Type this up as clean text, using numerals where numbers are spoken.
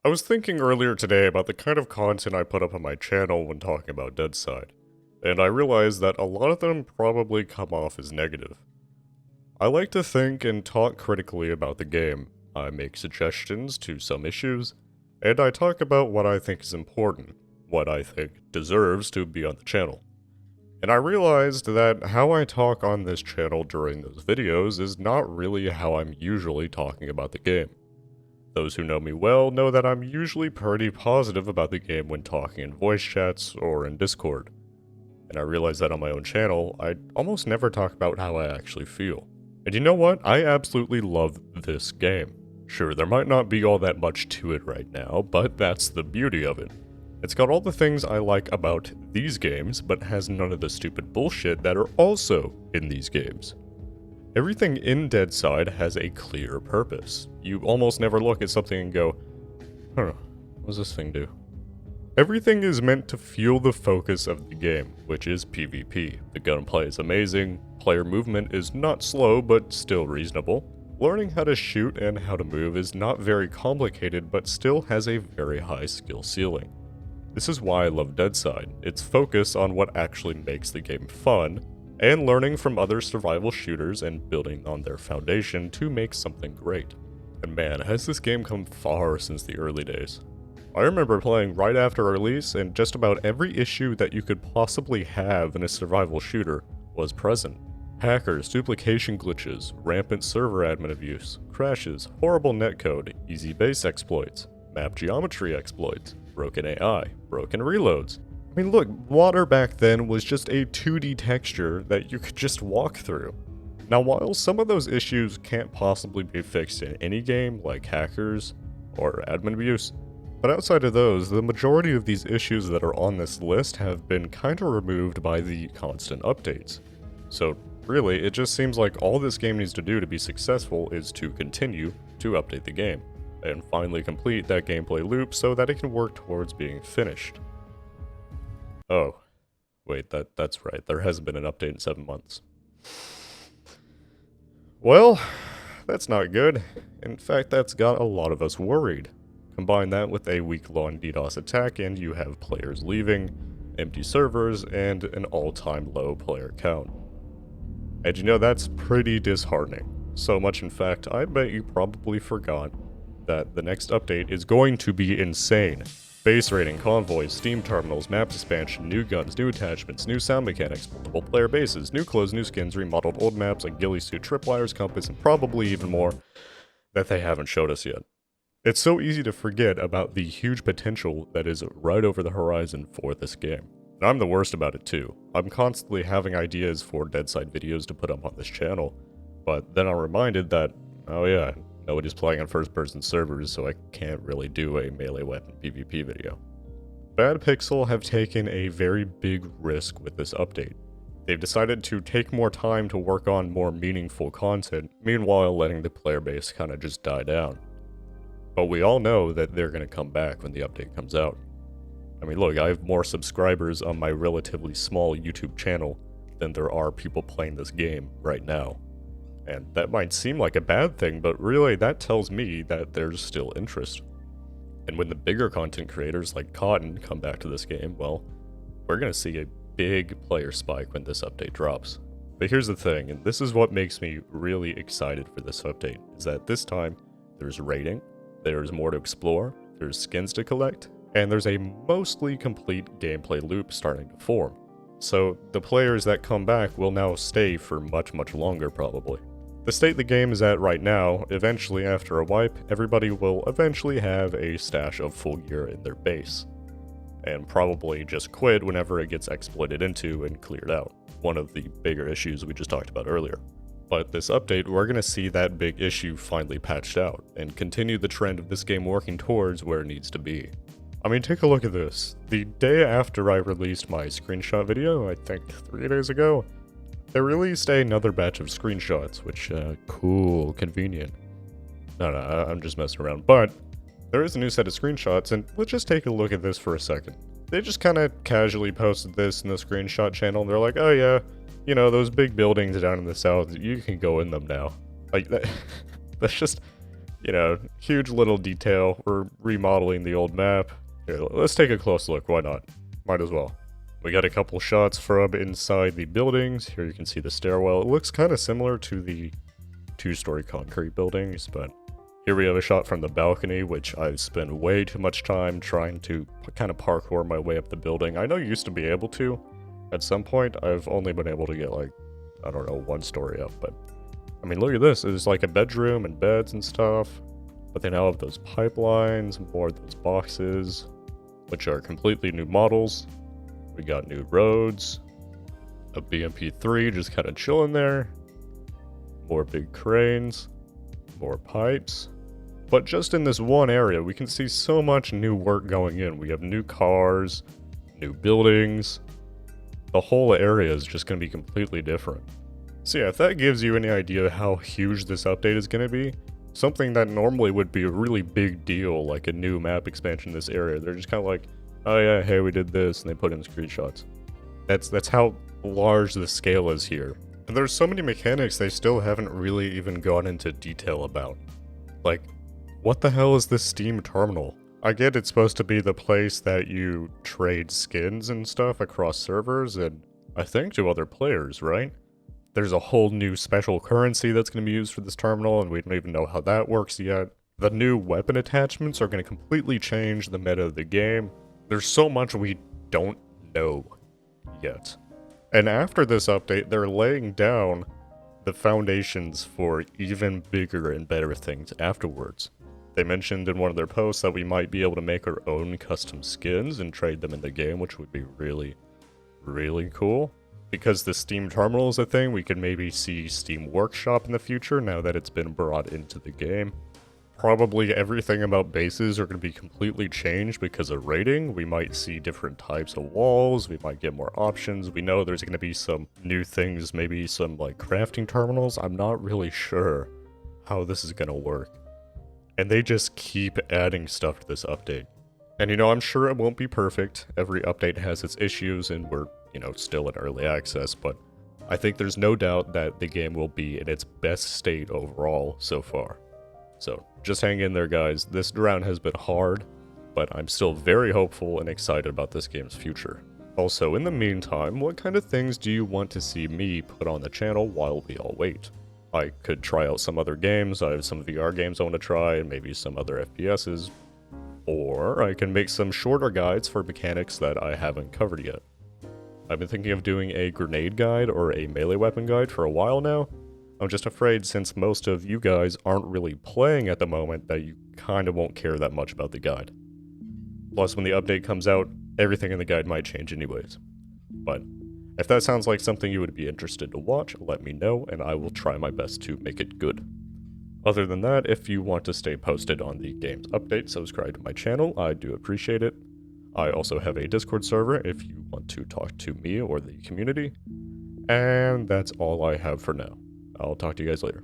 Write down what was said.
I was thinking earlier today about the kind of content I put up on my channel when talking about Deadside, and I realized that a lot of them probably come off as negative. I like to think and talk critically about the game, I make suggestions to some issues, and I talk about what I think is important, what I think deserves to be on the channel. And I realized that how I talk on this channel during those videos is not really how I'm usually talking about the game. Those who know me well know that I'm usually pretty positive about the game when talking in voice chats or in Discord. And I realized that on my own channel, I almost never talk about how I actually feel. And you know what? I absolutely love this game. Sure, there might not be all that much to it right now, but that's the beauty of it. It's got all the things I like about these games, but has none of the stupid bullshit that are also in these games. Everything in Deadside has a clear purpose. You almost never look at something and go, huh, what does this thing do? Everything is meant to fuel the focus of the game, which is PvP. The gunplay is amazing, player movement is not slow but still reasonable. Learning how to shoot and how to move is not very complicated but still has a very high skill ceiling. This is why I love Deadside. Its focus on what actually makes the game fun, and learning from other survival shooters and building on their foundation to make something great. And man, has this game come far since the early days. I remember playing right after release, and just about every issue that you could possibly have in a survival shooter was present. Hackers, duplication glitches, rampant server admin abuse, crashes, horrible netcode, easy base exploits, map geometry exploits, broken AI, broken reloads. I mean look, water back then was just a 2D texture that you could just walk through. Now while some of those issues can't possibly be fixed in any game, like hackers or admin abuse, but outside of those, the majority of these issues that are on this list have been kinda removed by the constant updates. So really, it just seems like all this game needs to do to be successful is to continue to update the game, and finally complete that gameplay loop so that it can work towards being finished. Oh, wait, that's right, there hasn't been an update in 7 months. Well, that's not good. In fact, that's got a lot of us worried. Combine that with a week-long DDoS attack and you have players leaving, empty servers, and an all-time low player count. And you know, that's pretty disheartening. So much in fact, I bet you probably forgot that the next update is going to be insane. Base rating, convoys, Steam terminals, map expansion, new guns, new attachments, new sound mechanics, multiple player bases, new clothes, new skins, remodeled old maps like ghillie suit, tripwires, compass, and probably even more that they haven't showed us yet. It's so easy to forget about the huge potential that is right over the horizon for this game. And I'm the worst about it too. I'm constantly having ideas for Deadside videos to put up on this channel, but then I'm reminded that, oh yeah, nobody's playing on first-person servers, so I can't really do a melee weapon PvP video. Bad Pixel have taken a very big risk with this update. They've decided to take more time to work on more meaningful content, meanwhile letting the player base kinda just die down. But we all know that they're gonna come back when the update comes out. I mean look, I have more subscribers on my relatively small YouTube channel than there are people playing this game right now. And that might seem like a bad thing, but really that tells me that there's still interest. And when the bigger content creators like Cotton come back to this game, well, we're gonna see a big player spike when this update drops. But here's the thing, and this is what makes me really excited for this update, is that this time there's raiding, there's more to explore, there's skins to collect, and there's a mostly complete gameplay loop starting to form. So the players that come back will now stay for much, much longer probably. The state the game is at right now, eventually after a wipe, everybody will eventually have a stash of full gear in their base. And probably just quit whenever it gets exploited into and cleared out. One of the bigger issues we just talked about earlier. But this update, we're going to see that big issue finally patched out, and continue the trend of this game working towards where it needs to be. I mean, take a look at this. The day after I released my screenshot video, I think 3 days ago, they released another batch of screenshots, which, cool, convenient. No, I'm just messing around, but there is a new set of screenshots, and let's just take a look at this for a second. They just kind of casually posted this in the screenshot channel, and they're like, oh yeah, you know, those big buildings down in the south, you can go in them now. Like, that's just, You know, huge little detail. We're remodeling the old map. Here, let's take a close look. Why not? Might as well. We got a couple shots from inside the buildings. Here you can see the stairwell. It looks kind of similar to the two-story concrete buildings, but here we have a shot from the balcony, which I've spent way too much time trying to kind of parkour my way up the building. I know you used to be able to. At some point, I've only been able to get, like, I don't know, one story up, but I mean, look at this. There's like a bedroom and beds and stuff, but they now have those pipelines, more of those boxes, which are completely new models. We got new roads, a BMP3 just kind of chilling there, more big cranes, more pipes. But just in this one area, we can see so much new work going in. We have new cars, new buildings. The whole area is just going to be completely different. So yeah, if that gives you any idea how huge this update is going to be, something that normally would be a really big deal, like a new map expansion in this area, they're just kind of like, oh yeah, hey, we did this, and they put in screenshots. That's how large the scale is here. And there's so many mechanics they still haven't really even gone into detail about. Like, what the hell is this Steam terminal? I get it's supposed to be the place that you trade skins and stuff across servers, and I think to other players, right? There's a whole new special currency that's going to be used for this terminal, and we don't even know how that works yet. The new weapon attachments are going to completely change the meta of the game. There's so much we don't know yet. And after this update, they're laying down the foundations for even bigger and better things afterwards. They mentioned in one of their posts that we might be able to make our own custom skins and trade them in the game, which would be really, really cool. Because the Steam terminal is a thing, we could maybe see Steam Workshop in the future now that it's been brought into the game. Probably everything about bases are going to be completely changed because of rating. We might see different types of walls, we might get more options. We know there's going to be some new things, maybe some like crafting terminals. I'm not really sure how this is going to work. And they just keep adding stuff to this update. And you know, I'm sure it won't be perfect. Every update has its issues and we're, you know, still in early access, but I think there's no doubt that the game will be in its best state overall so far. So, just hang in there, guys. This round has been hard, but I'm still very hopeful and excited about this game's future. Also, in the meantime, what kind of things do you want to see me put on the channel while we all wait? I could try out some other games. I have some VR games I want to try, and maybe some other FPSs. Or I can make some shorter guides for mechanics that I haven't covered yet. I've been thinking of doing a grenade guide or a melee weapon guide for a while now. I'm just afraid since most of you guys aren't really playing at the moment that you kind of won't care that much about the guide. Plus, when the update comes out, everything in the guide might change anyways. But if that sounds like something you would be interested to watch, let me know and I will try my best to make it good. Other than that, if you want to stay posted on the game's update, subscribe to my channel, I do appreciate it. I also have a Discord server if you want to talk to me or the community. And that's all I have for now. I'll talk to you guys later.